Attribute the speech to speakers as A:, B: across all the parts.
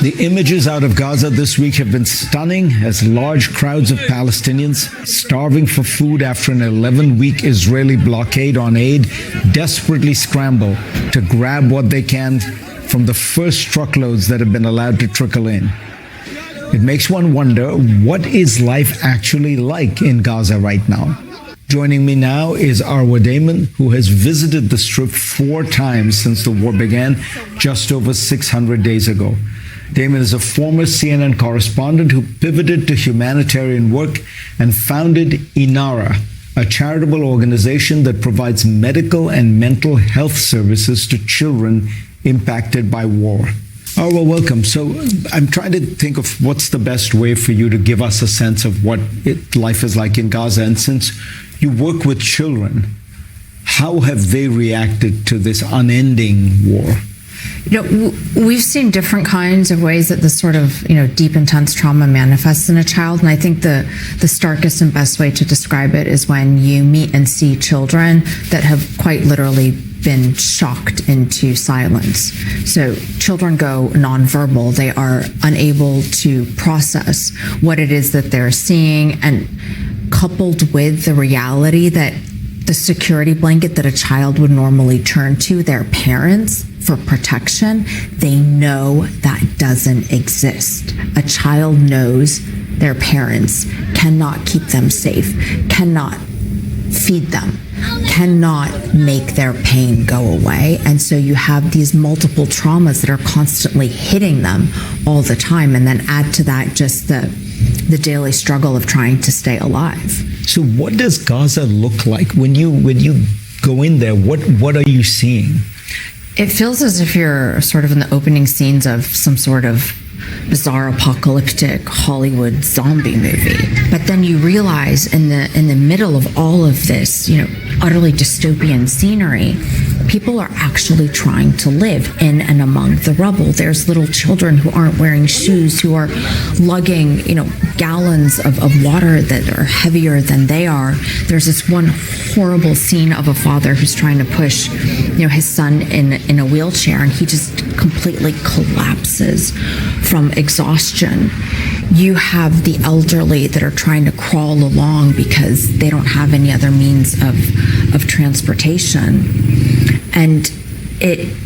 A: The images out of Gaza this week have been stunning as large crowds of Palestinians starving for food after an 11-week Israeli blockade on aid desperately scramble to grab what they can from the first truckloads that have been allowed to trickle in. It makes one wonder, what is life actually like in Gaza right now? Joining me now is Arwa Damon, who has visited the Strip 4 times since the war began just over 600 days ago. Damon is a former CNN correspondent who pivoted to humanitarian work and founded Inara, a charitable organization that provides medical and mental health services to children impacted by war. Arwa, welcome. So I'm trying to think of what's the best way for you to give us a sense of what life is like in Gaza. And since you work with children, how have they reacted to this unending war?
B: You know, we've seen different kinds of ways that this sort of, deep, intense trauma manifests in a child. And I think the starkest and best way to describe it is when you meet and see children that have quite literally been shocked into silence. So children go nonverbal. They are unable to process what it is that they're seeing, and coupled with the reality that the security blanket that a child would normally turn to, their parents, for protection, they know that doesn't exist. A child knows their parents cannot keep them safe, cannot feed them, cannot make their pain go away. And so you have these multiple traumas that are constantly hitting them all the time. And then add to that just the daily struggle of trying to stay alive.
A: So what does Gaza look like when you go in there? What are you seeing?
B: It feels as if you're sort of in the opening scenes of some sort of bizarre apocalyptic Hollywood zombie movie. But then you realize in the middle of all of this, utterly dystopian scenery, people are actually trying to live in and among the rubble. There's little children who aren't wearing shoes, who are lugging, gallons of water that are heavier than they are. There's this one horrible scene of a father who's trying to push, his son in a wheelchair, and he just completely collapses from exhaustion. You have the elderly that are trying to crawl along because they don't have any other means of transportation. And it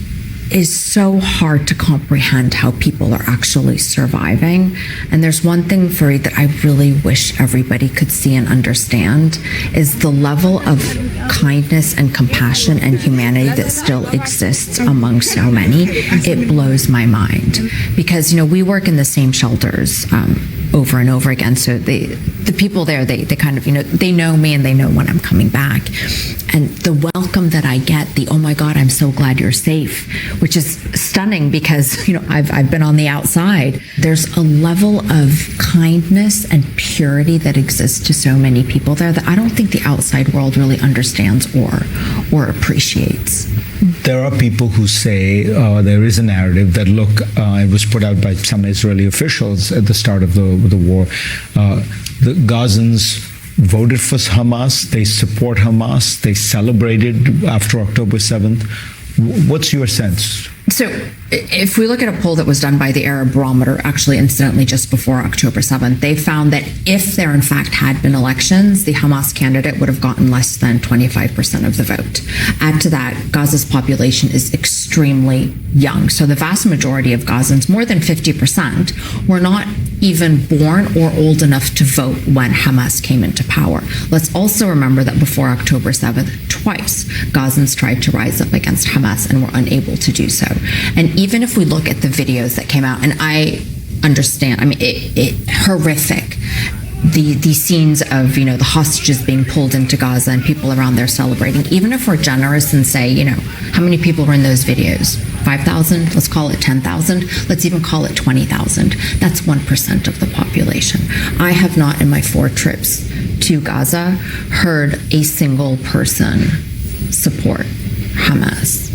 B: is so hard to comprehend how people are actually surviving. And there's one thing, Fareed, that I really wish everybody could see and understand is the level of kindness and compassion and humanity that still exists among so many. It blows my mind because, we work in the same shelters over and over again. So the people there, they kind of, they know me and they know when I'm coming back. And the welcome that I get, the, oh my God, I'm so glad you're safe, which is stunning because, I've been on the outside. There's a level of kindness and purity that exists to so many people there that I don't think the outside world really understands or appreciates.
A: There are people who say there is a narrative that, look, it was put out by some Israeli officials at the start of the war. The Gazans voted for Hamas, they support Hamas, they celebrated after October 7th. What's your sense?
B: So if we look at a poll that was done by the Arab Barometer, actually incidentally just before October 7th, they found that if there in fact had been elections, the Hamas candidate would have gotten less than 25% of the vote. Add to that, Gaza's population is extremely young. So the vast majority of Gazans, more than 50%, were not even born or old enough to vote when Hamas came into power. Let's also remember that before October 7th, twice Gazans tried to rise up against Hamas and were unable to do so. And even if we look at the videos that came out, and I understand, it horrific. The scenes of, the hostages being pulled into Gaza and people around there celebrating. Even if we're generous and say, how many people were in those videos? 5,000? Let's call it 10,000. Let's even call it 20,000. That's 1% of the population. I have not, in my 4 trips to Gaza, heard a single person support Hamas.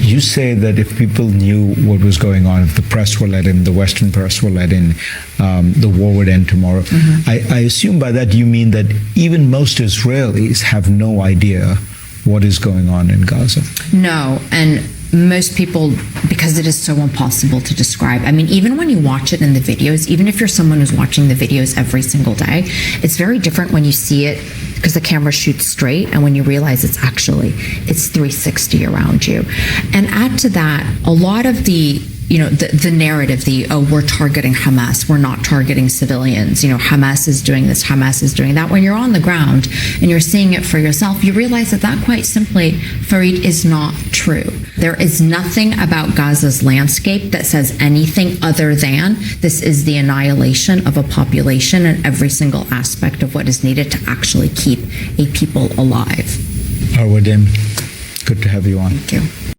A: You say that if people knew what was going on, if the press were let in, the Western press were let in, the war would end tomorrow. Mm-hmm. I assume by that you mean that even most Israelis have no idea what is going on in Gaza.
B: No, and most people, because it is so impossible to describe. I mean, even when you watch it in the videos, even if you're someone who's watching the videos every single day, it's very different when you see it because the camera shoots straight and when you realize it's 360 around you. And add to that, a lot of the narrative, we're targeting Hamas, we're not targeting civilians, Hamas is doing this, Hamas is doing that. When you're on the ground and you're seeing it for yourself, you realize that quite simply, Fareed, is not true. There is nothing about Gaza's landscape that says anything other than this is the annihilation of a population and every single aspect of what is needed to actually keep a people alive.
A: Arwadim, good to have you on.
B: Thank you.